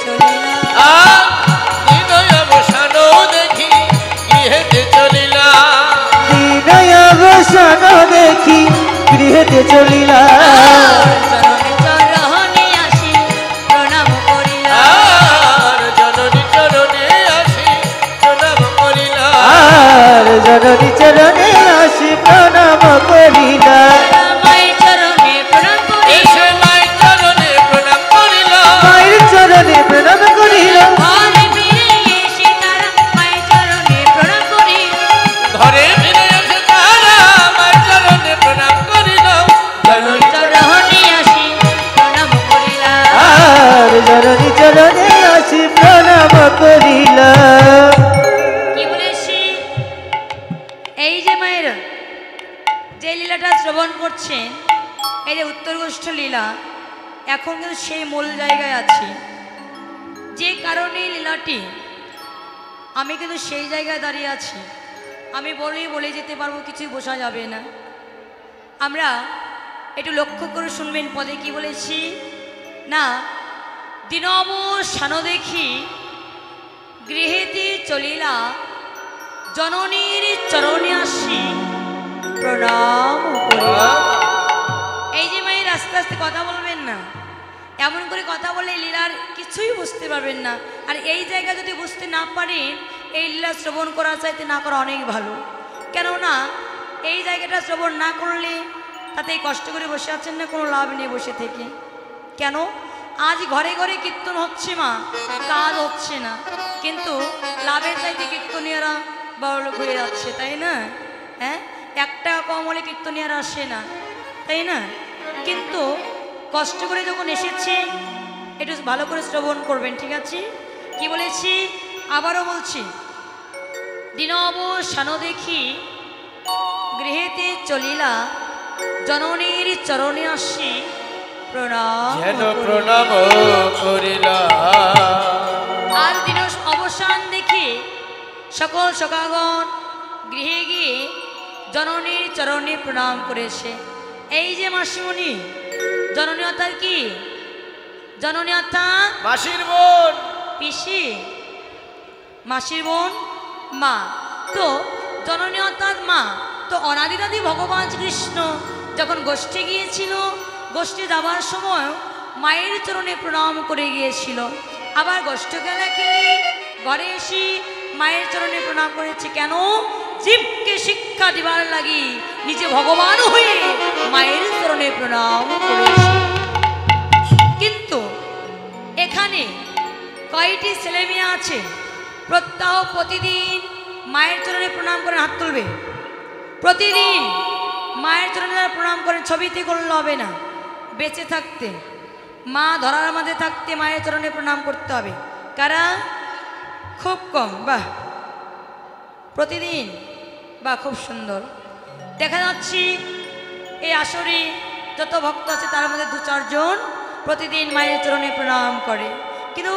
চলিলা দিনয় অবসান দেখি গৃহেতে চলিলা দিনয় অবসান দেখি গৃহেতে চলিলা চরণে আসি প্রণাম করিলা জননী চরণে আসি প্রণাম করিলা জননী চরণে আসি প্রণাম করিলা মায়ের চরণে প্রণাম করি এসে মায়ের চরণে প্রণাম করিলা মায়ের চরণে প্রণাম করিলা ঘরে ফিরে এসে তারা মায়ের চরণে প্রণাম করি ঘরে ফিরে এসে তারা মায়ের চরণে প্রণাম করিল জননী চরণে আসি প্রণাম করিলা জননী চরণে আসি প্রণাম করিলা কি বলেছি এই যে মায়েরা যে লীলাটা শ্রবণ করছেন এই যে উত্তর গোষ্ঠ লীলা এখন কিন্তু সেই মূল জায়গায় আছি যে কারণে লীলাটি আমি কিন্তু সেই জায়গায় দাঁড়িয়ে আছি আমি বলে যেতে পারবো কিছুই বোঝা যাবে না আমরা একটু লক্ষ্য করে শুনবেন পদে কি বলেছি না দিনব সানো দেখি গৃহেতে চলিলা জননীর চরণে আসি প্রণাম করিলা এই যে মায়ের আস্তে আস্তে কথা বলবেন না এমন করে কথা বলে লীলার কিছুই বুঝতে পারবেন না আর এই জায়গা যদি বুঝতে না পারেন এই লীলা শ্রবণ করার চাইতে না করা অনেক ভালো কেননা এই জায়গাটা শ্রবণ না করলে তাতে কষ্ট করে বসে আছেন না কোনো লাভ নেই বসে থেকে কেন আজ ঘরে ঘরে কীর্তন হচ্ছে মা কাজ হচ্ছে না কিন্তু লাভের চাইতে কীর্তনীয়রা বড়লোক হয়ে যাচ্ছে তাই না হ্যাঁ একটা কম হলে কীর্তনীয়রা আসে না তাই না কিন্তু কষ্ট করে যখন এসেছে একটু ভালো করে শ্রবণ করবেন ঠিক আছে কি বলেছি আবারও বলছি দিনব সানো দেখি গৃহেতে চলিলা জননীর চরণে আসি প্রণাম যেন প্রণাম করিলা আর দিন অবসান দেখি সকল সখাগণ গৃহে গিয়ে জননীর চরণে প্রণাম করেছে এই যে মাসিমণি জননী অর্থাৎ কি জননী অর্থাৎ মাসির বোন পিসি মাসির বোন মা তো জননী অর্থাৎ মা তো অনাদিদাদি ভগবান কৃষ্ণ যখন গোষ্ঠী গিয়েছিল গোষ্ঠী যাবার সময় মায়ের চরণে প্রণাম করে গিয়েছিল আবার গোষ্ঠী খেলা খেলে ঘরে এসে মায়ের চরণে প্রণাম করেছে কেন জীবকে শিক্ষা দিবার লাগি নিজে ভগবান হয়ে মায়ের চরণে প্রণাম করেছে কিন্তু এখানে কয়টি ছেলে মেয়ে আছে প্রত্যহ প্রতিদিন মায়ের চরণে প্রণাম করে হাত তুলবে প্রতিদিন মায়ের চরণে প্রণাম করে ছবিতে করলে হবে না বেঁচে থাকতে মা ধরার মাঝে থাকতে মায়ের চরণে প্রণাম করতে হবে কারা খুব কম বাহ প্রতিদিন বা খুব সুন্দর দেখা যাচ্ছে এই আসরে যত ভক্ত আছে তার মধ্যে 2-4 জন প্রতিদিন মায়ের চরণে প্রণাম করে কিন্তু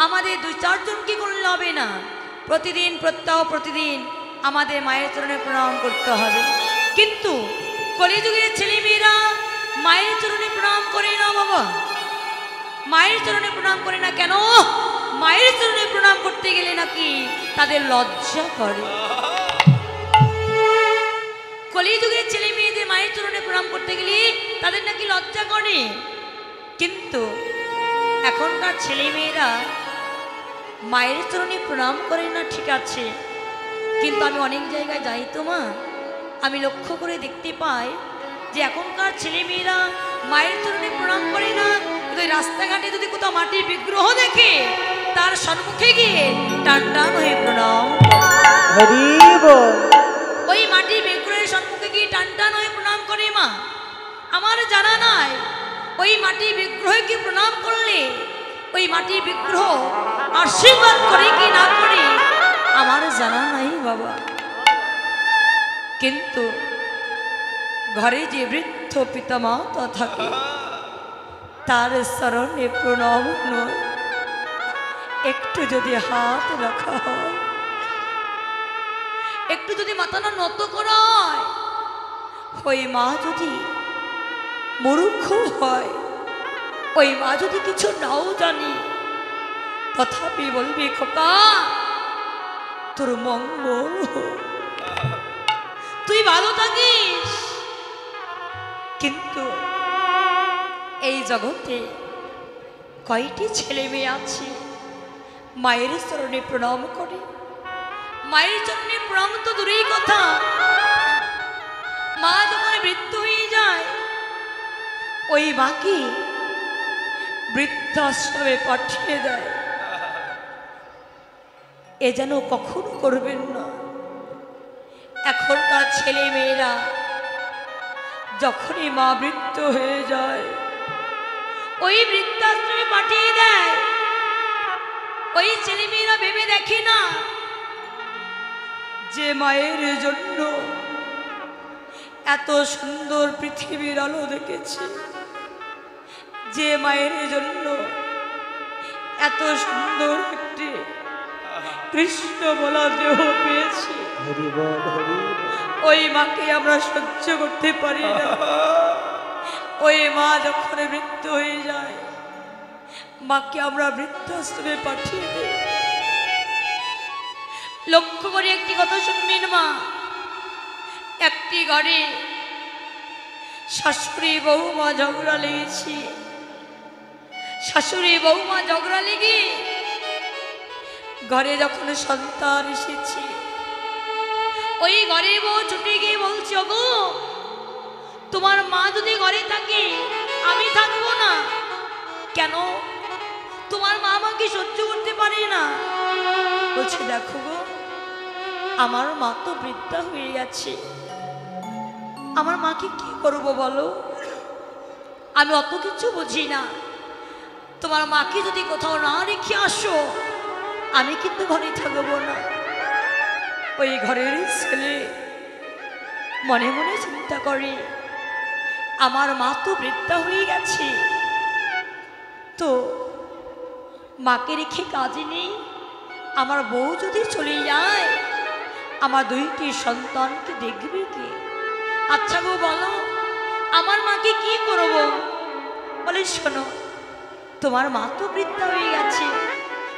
আমাদের 2-4 জন কি করলে হবে না প্রতিদিন প্রত্যহ প্রতিদিন আমাদের মায়ের চরণে প্রণাম করতে হবে কিন্তু কলিযুগের ছেলেমেয়েরা মায়ের চরণে প্রণাম করে না বাবা মায়ের চরণে প্রণাম করে না কেন মায়ের চরণে প্রণাম করতে গেলে নাকি তাদের লজ্জা করে কলিযুগের ছেলে মেয়েদের মায়ের চরণে প্রণাম করতে গেলে তাদের নাকি লজ্জা করে কিন্তু এখনকার ছেলে মেয়েরা মায়ের চরণে প্রণাম করে না ঠিক আছে কিন্তু আমি অনেক জায়গায় যাই তো মা আমি লক্ষ্য করে দেখতে পাই যে এখনকার ছেলে মেয়েরা মায়ের চরণে প্রণাম করে না কিন্তু রাস্তাঘাটে যদি কোথাও মাটির বিগ্রহ দেখে তার সম্মুখে গিয়ে টান টান হয়ে প্রণাম হরি বল ওই মাটির বিগ্রহের সম্মুখে গিয়ে টান টান হয়ে প্রণাম করে মা আমার জানা নাই ওই মাটির বিগ্রহকে প্রণাম করলে ওই মাটির বিগ্রহ আশীর্বাদ করে কি না করে আমার জানা নাই বাবা কিন্তু ঘরে যে বৃদ্ধ পিতামাতা থাকে তার চরণে প্রণাম নয় একটু যদি হাত রাখা হয় একটু যদি মাথাটা নত করা হয় ওই মা যদি মূর্খ হয় ওই মা যদি কিছু নাও জানি তথাপি বলবি খোকা তোর মঙ্গল হোক, তুই ভালো থাকিস। কিন্তু এই জগতে কয়টি ছেলে মেয়ে আছে মায়ের চরণে প্রণাম করে? মায়ের চরণে প্রণাম তো দূরেই কথা, মা যখন বৃদ্ধ হয়ে যায় ওই মাকে বৃদ্ধাশ্রমে পাঠিয়ে দেয়। এ যেন কখনো করবেন না। এখনকার ছেলে মেয়েরা যখনই মা বৃদ্ধ হয়ে যায় ওই বৃদ্ধাশ্রমে পাঠিয়ে দেয়। ওই ছেলে মেয়েরা ভেবে দেখে না যে মায়ের জন্য এত সুন্দর পৃথিবীর আলো দেখেছে, যে মায়ের জন্য এত সুন্দর একটি কৃষ্ণ বলা দেহ পেয়েছি, হরি বল হরি বল। ওই মাকে আমরা সহ্য করতে পারি না। ওই মা যখন মৃত্যু হয়ে যায় মাকে আমরা বৃদ্ধাশ্রমে পাঠিয়ে দিই। লক্ষ্য করে একটি কথা শুনবেন মা, একটি ঘরে শাশুড়ি বৌমা ঝগড়া লেগেছি। শাশুড়ি বৌমা ঝগড়া লেগে ঘরে যখন সন্তান এসেছে ওই ঘরে বউ ছুটে গিয়ে বলছে, ওগো তোমার মা যদি ঘরে থাকে আমি থাকবো না। কেন? তোমার মা আমাকে সহ্য করতে পারে না। বলছে, দেখো গো আমার মা তো বৃদ্ধা হয়ে গেছে, আমার মাকে কি করব বলো? আমি অত কিছু বুঝি না। তোমার মাকে যদি কোথাও না রেখে আসো আমি কিন্তু ঘরে থাকবো না। ওই ঘরের ছেলে মনে মনে চিন্তা করে, আমার মা তো বৃদ্ধা হয়ে গেছে, তো মাকে রেখে কাজে নেই। আমার বউ যদি চলে যায় আমার দুইটি সন্তানকে দেখবে কে? আচ্ছা গো বলো আমার মাকে কি করব? বলে, শোনো তোমার মা তো বৃদ্ধা হয়ে গেছে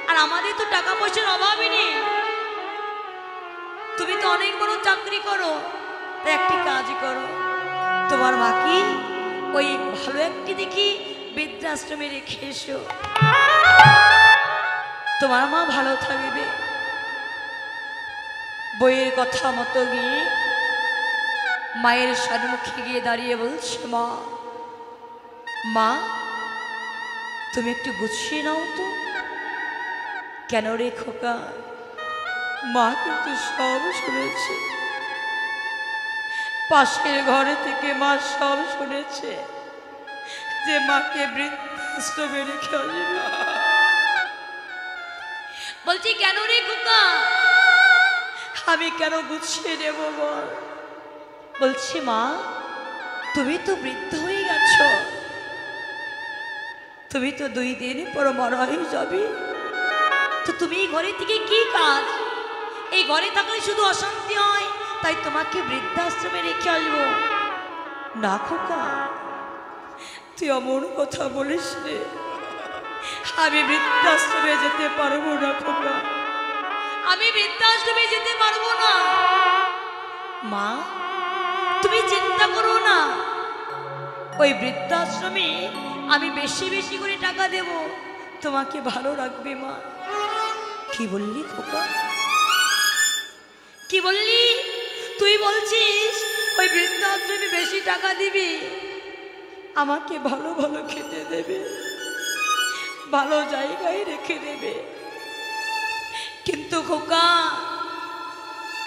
আর আমাদের তো টাকা পয়সার অভাবই নেই, তুমি তো অনেক বড় চাকরি করো, তাই একটি কাজ করো, তোমার মাকে ওই ভালো একটি দেখি বৃদ্ধাশ্রমে রেখে এসো, তোমার মা ভালো থাকবে। বইয়ের কথা মতো গিয়ে মায়ের সম্মুখে গিয়ে দাঁড়িয়ে বলছে, মা মা তুমি একটু গুছিয়ে নাও তো। কেন রে খোকা? মা কিন্তু সব শুনেছে, পাশের ঘরে থেকে মা সব শুনেছে যে মাকে বৃদ্ধাশ্রমে রেখে আসবে। বলছি, কেন রে খোকা? আমি কেন গুছিয়ে নেব বল? বলছি, মা তুমি তো বৃদ্ধ হয়ে গেছ, তুমি তো 2 দিন পর মারা হয়ে যাবে, তো তুমি এই ঘরে থেকে কি কাজ? এই ঘরে থাকলে শুধু অশান্তি হয়, তাই তোমাকে বৃদ্ধাশ্রমে রেখে আসবো না। খোকা তুই অমন কথা বলিস রে, আমি বৃদ্ধাশ্রমে যেতে পারবো না খোকা, আমি বৃদ্ধাশ্রমে যেতে পারবো না। মা তুমি চিন্তা করো না, ওই বৃদ্ধাশ্রমে আমি বেশি বেশি করে টাকা দেব, তোমাকে ভালো রাখবে মা। কি বললি খোকা? কি বললি? তুই বলছিস ওই বৃদ্ধাশ্রমে বেশি টাকা দিবি, আমাকে ভালো ভালো খেতে দেবে, ভালো জায়গায় রেখে দেবে, কিন্তু খোকা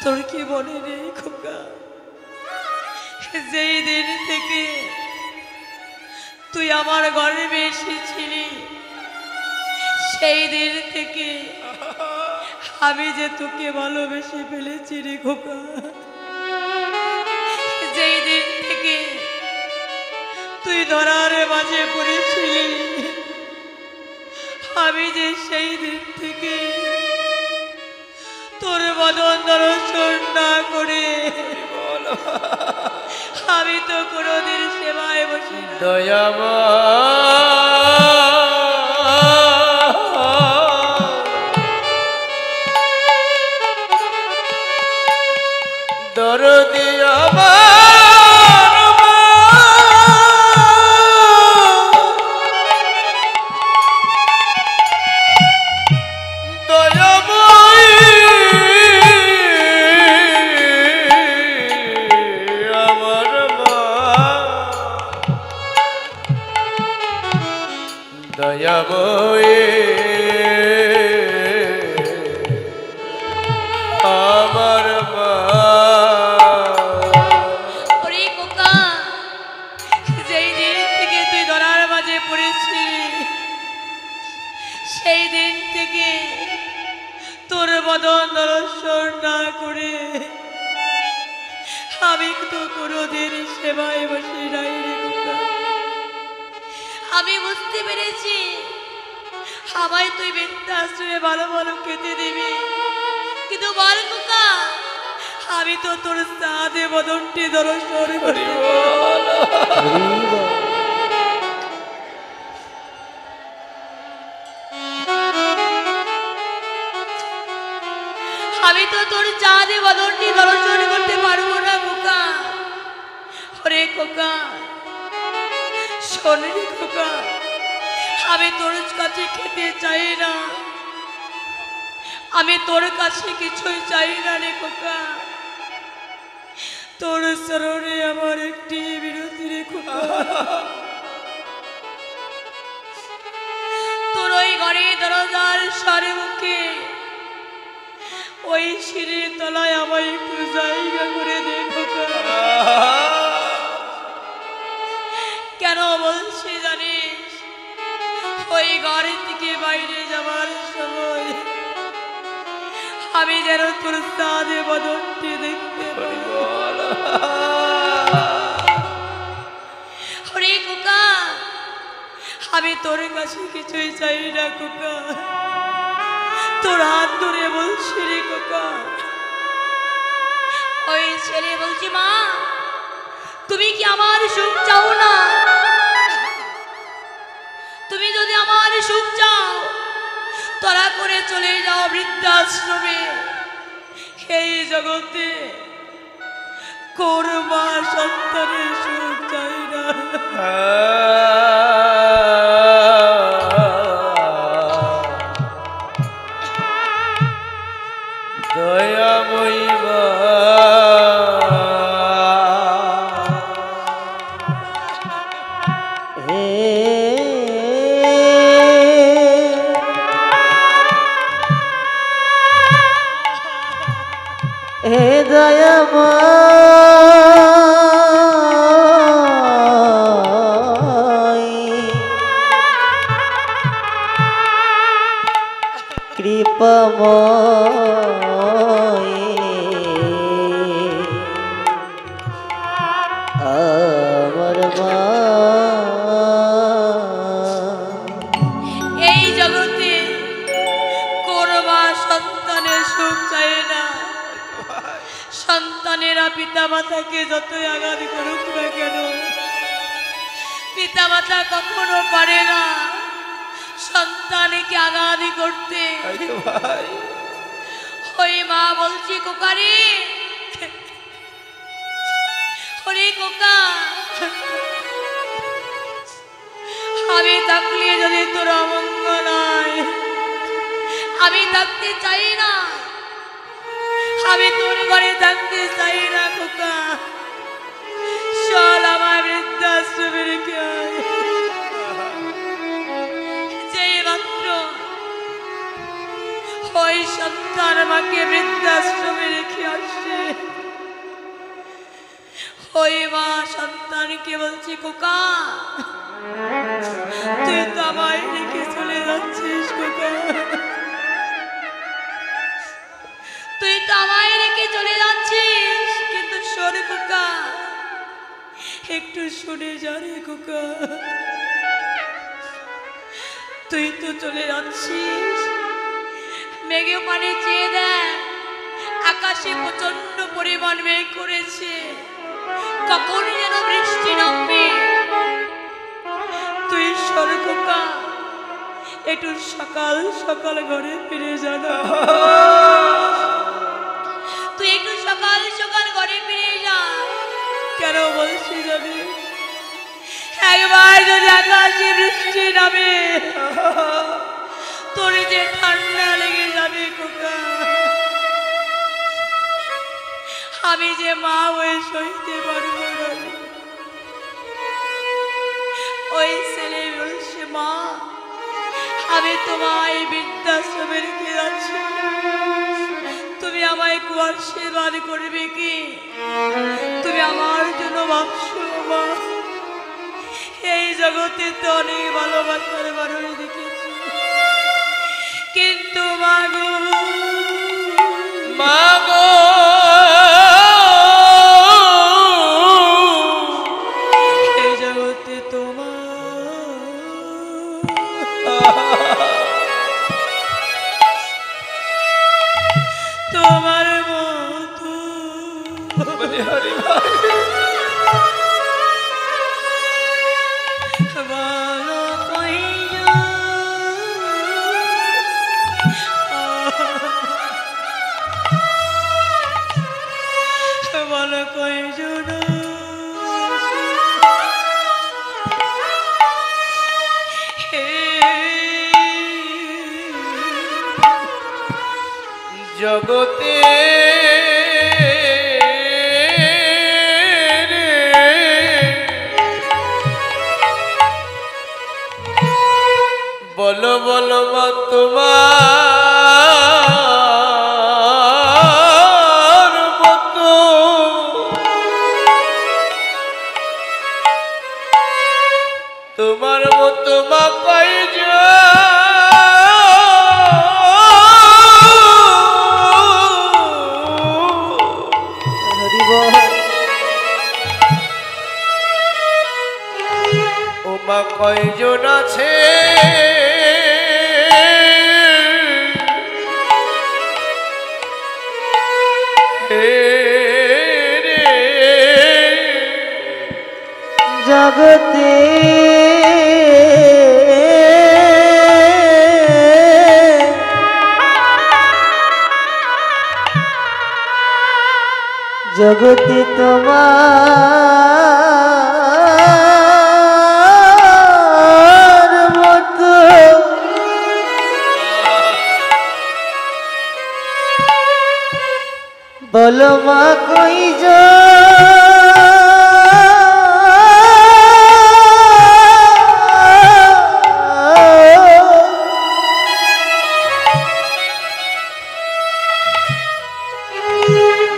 তোর কি মনে নেই খোকা, যেই দিন থেকে তুই আমার গর্ভে এসেছিলি সেই দিন থেকে আমি যে তোকে ভালোবেসে ফেলেছি রে খোকা। যেই দিন থেকে তুই ধরার মাঝে পড়েছিলি আমি যে সেই দিন থেকে তোর বদন দর্শন না করে আমি তো কোনোদিন সেবায় বসি না। দয়াময় দয়াময়ী আমার মা। ওরে খোকা, যেই দিন থেকে তুই ধরার মাঝে পড়েছিলি সেই দিন থেকে তোর বদন দর্শন না করে আমি তো কোনোদিন সেবায় বসে নাই রে খোকা। আমি বুঝতে পেরেছি আমায় তুই বৃদ্ধাশ্রমে ভালো ভালো খেতে দিবি, কিন্তু বল খোকা, আমি তো তোর সাদে বদনটি দর্শন করি। আমি তো তোর চাঁদে বদনটি দর্শন করতে পারবো না খোকা। ওরে খোকা, শোন রে খোকা, আমি তোর কাছে খেতে চাই না, আমি তোর কাছে কিছুই চাই না রে খোকা। তোর চরণে আমার একটি বিরতি রে খোকা। তোর ওই ঘরে দরজার সারে মুখে ওই সিঁড়ির তলায় আমায় একটু জায়গা করে দে খোকা। কেন বলছি জানিস? ওই ঘর থেকে বাইরে যাবার সময় আমি যেন তোর সাদে বদনটি দেখতে পাই। ওরে খোকা, আমি তোর কাছে কিছুই চাই না খোকা, তোর হাত ধরে বলছি রে খোকা। ওই ছেলে বলছি, মা তুমি কি আমার সুখ চাও না? তুমি যদি আমার সুখ চাও তোরা করে চলে যাও বৃদ্ধাশ্রমে। এই জগতে কোরমা সন্তানের সুখ চাই না। দয়াময়ী মা। হে দয়াময় কৃপাময় আমার মা। এই জগতে কোরমা সন্তানের সুখ চাই না। সন্তানেরা পিতা মাতাকে যতই আঘাত করুক না কেন, পিতা মাতা কখনো পারে না সন্তানকে আঘাত করতে। ওই মা বলছি, কোকারে ওরে কোকা, আমি থাকলে যদি তোর অমঙ্গল হয়, আমি থাকতে চাই না, আমি তোর ঘরে থাকতে চাই না খোকা। চল আমার বৃদ্ধাশ্রমে রেখে আয়। যেই মাত্র ওই সন্তান আমাকে বৃদ্ধাশ্রমে রেখে আসছে, ওই মা সন্তানকে বলছি, খোকা তুই তো আমায় রেখে চলে যাচ্ছিস খোকা, তুই তো আমায় রেখে চলে যাচ্ছিস, কিন্তু শোন খোকা, একটু শুনে যা রে খোকা। তুই তো চলে যাচ্ছিস, মেঘে পানি চেয়ে দেখ, আকাশে প্রচন্ড পরিমাণ মেঘ করেছে, কখন যেন বৃষ্টি নামবে। তুই শোন খোকা, একটু সকাল সকাল ঘরে ফিরে যা না। তুই একটু সকাল সকাল ঘরে ফিরে যা। কেন বলছি যাবি? একবার যদি আকাশে বৃষ্টি নামে তোর যে ঠান্ডা লেগে যাবে খোকা, আমি যে মা ওই সইতে পারবো না। ওই ছেলে বলছে, মা আমি তোমায় বৃদ্ধাশ্রমে রেখে যাচ্ছি, তুমি আমায় কুয়ার সেবার করবে কি? তুমি আমার জন্য ভাবছো মা? এই জগতে তো অনেক ভালোবাসার মানুষ দেখেছি, কিন্তু মাগো মাগো এই জগতে তোমার তোমার মতো হরি ভাই ভালো কইও ভালো কইও না জগতে বলো বলো মা তোমার মতো তোমার মতো মা হরি বল। ও মা কয়জন আছে হে রে জগতে জগতে তোমার মতো বলো মা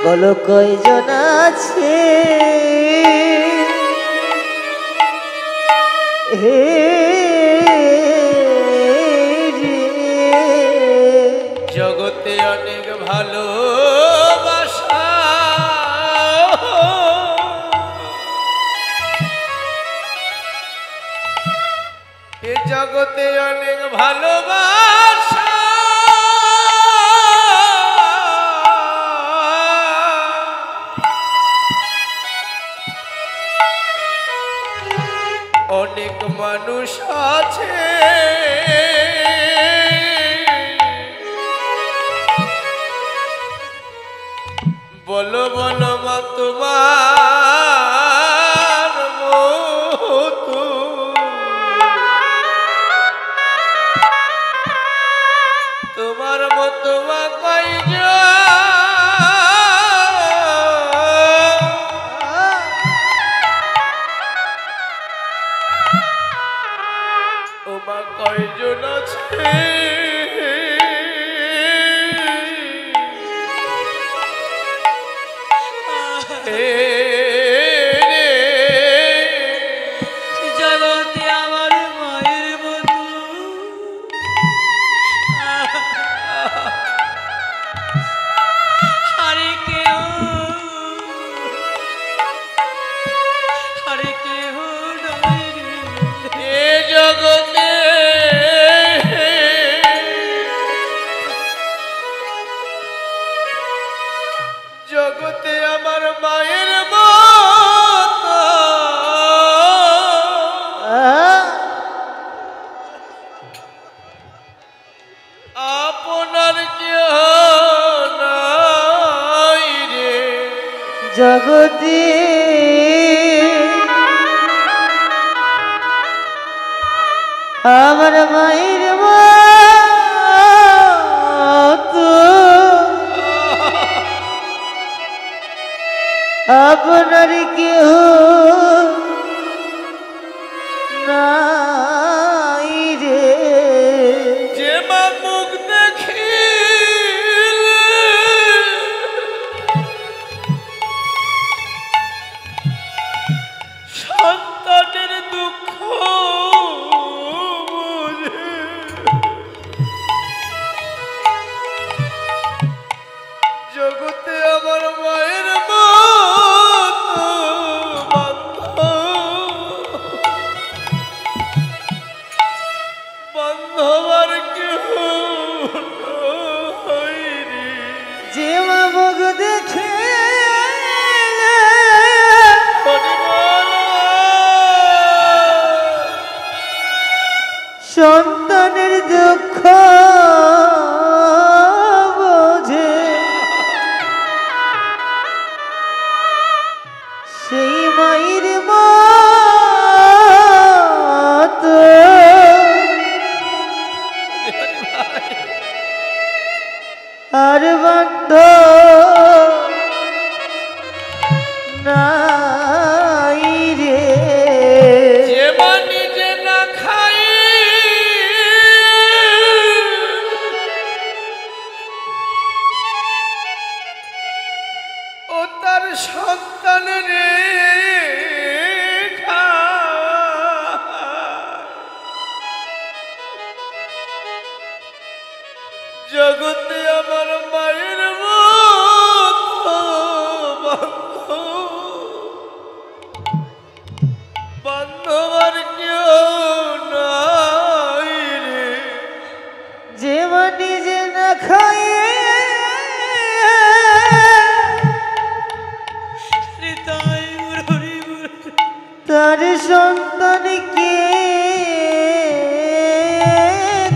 বলো কয়জন আছে হে রে জগতে অনেক ভালোবাসা এ জগতে অনেক ভালোবাসা অনেক মানুষ আছে বলো বলো মা তোমার মতো তোমার মতো মা ও মা কয়জন আছে জগতে আমার মায়ের মতো আরে কেউ নাই রে। এ জগতে জগতে আমার মায়ের মতো আপনার কেহ নাই রে জগতে আমার মায়ের মতো আপনার কেহ নাই রে সন্তানের দুঃখ বোঝে সেই মায়ের মতো আর বন্ধ নাই রে যে মা নিজে না খাই ও তার সন্তানের জগতে আমার মায়ের মতো বান্ধব আর কেউ নাই রে। যে মা নিজে না খায় তার সন্তানকে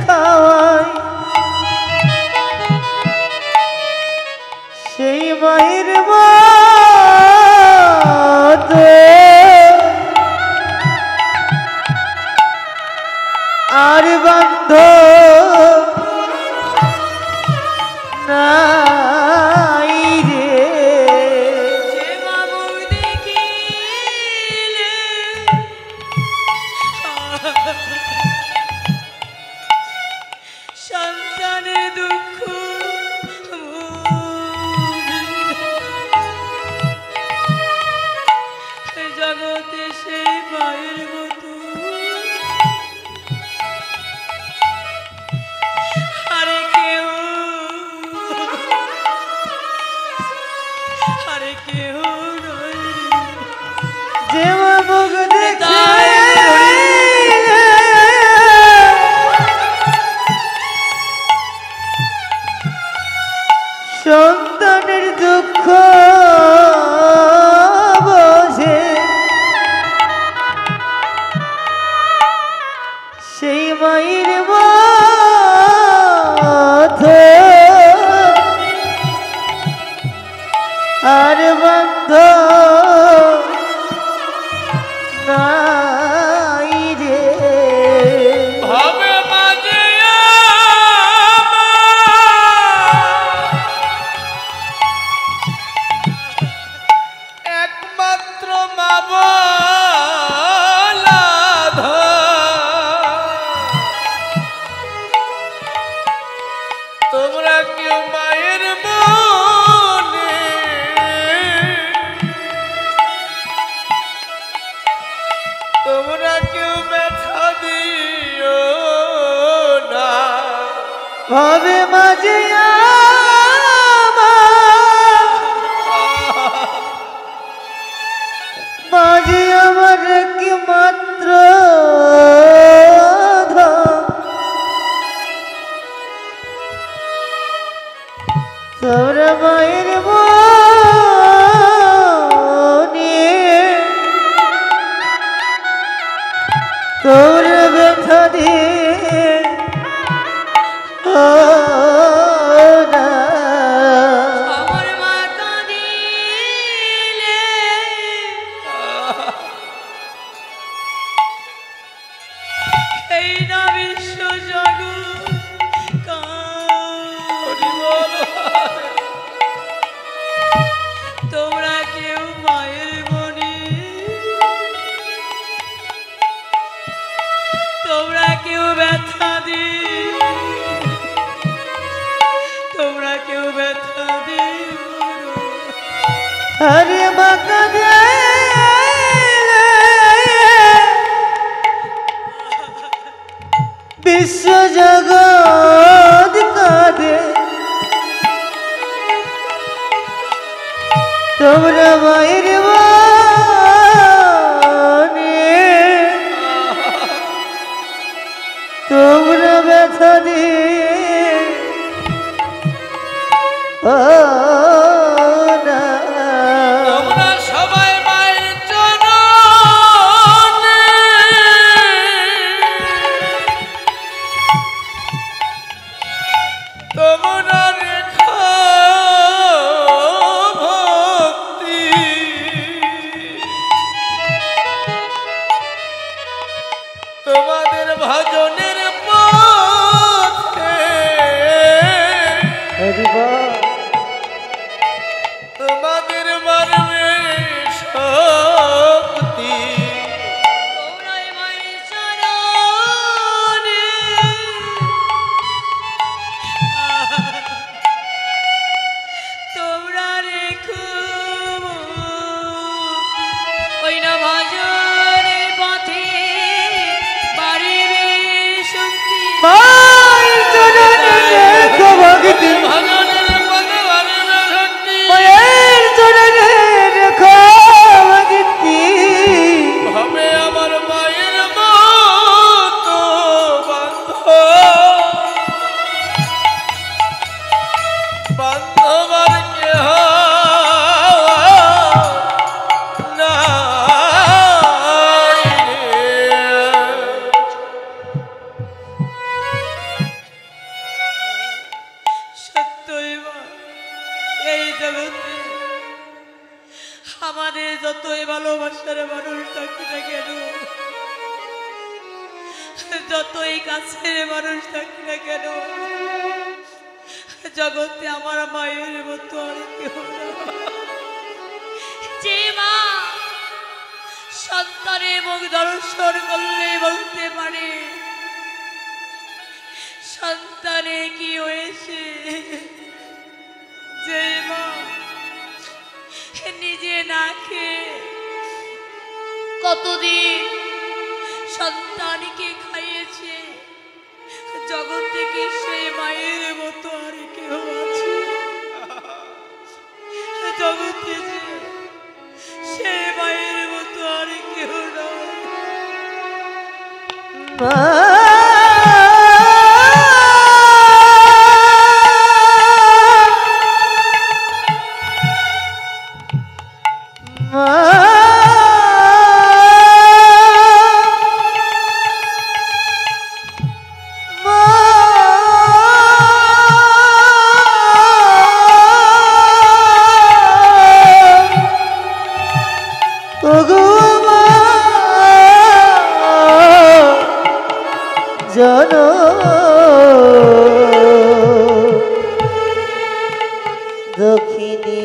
খাওয়ায় সেই মায়ের মতো আর বন্ধ নাই রে যে মা মুখ দেখিলে সন্তানের দুঃখ বুঝে। জগতে সেই মায়ের মতো আরে কেউ নয় রে। যে মা মুখ দেখে সন্তানের দুঃখ বোঝে সেই মায়ের মতো আর বন্ধ নাই রে ভাবে মাঝে একমাত্র মা বলা তোমরা কেউ মায়ের মনে তোমরা কেউ ব্যথা দিও না। ভাবে মাঝে মাঝে আমার কি মাত্র তোমরা মায়ের মনে তোমরা ব্যথা দিয়ে আমার মা কাঁদিলে এই না বিশ্ব জগৎ তোমরা কেউ মায়ের মনে তোমরা কেউ ব্যথা দি তোমরা কেউ ব্যথা দি আরে বাঁকা বিশ্ব জগৎ কাঁদে তোমরা মায়ের মনে তোমরা ব্যথা দিয়ে তোমরা সবাই মায়ের চরণে যতই ভালোবাসার মানুষ থাকি না কেন, যতই কাছের মানুষ থাকি না কেন, জগতে আমার মায়ের মতো আর কেউ না। যে মা সন্তানের মুখ দর্শন করলে বলতে পারে সন্তানে কি হয়েছে, যে মা নিজে না খেয়ে কতদিন সন্তানকে খাইয়েছে, জগতে কি সেই মায়ের মতো আর কেউ আছে? জগতে যে সেই মায়ের মতো আর কেউ নয়। দক্ষিণী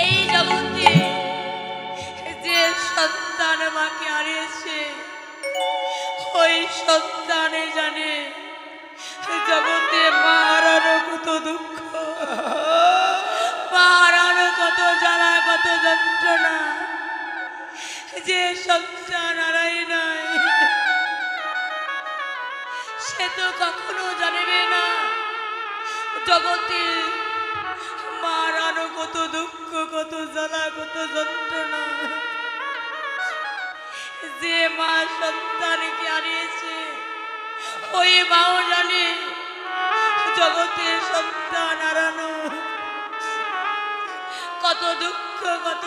এই জগতে যে সন্তান মাকে হারিয়েছে, ওই সন্তানে জানে জগতে মা হারানো কত দুঃখ, মা হারানো কত জ্বালা, কত যন্ত্রণা। যে সন্তান হারাই নাই সে তো কখনো জানবে না জগতে মা হারানো কত দুঃখ, কত জ্বালা, কত যন্ত্রণা। যে মা সন্তানকে হারিয়েছে ওই মাও জানে জগতে সন্তান হারানো কত দুঃখ, কত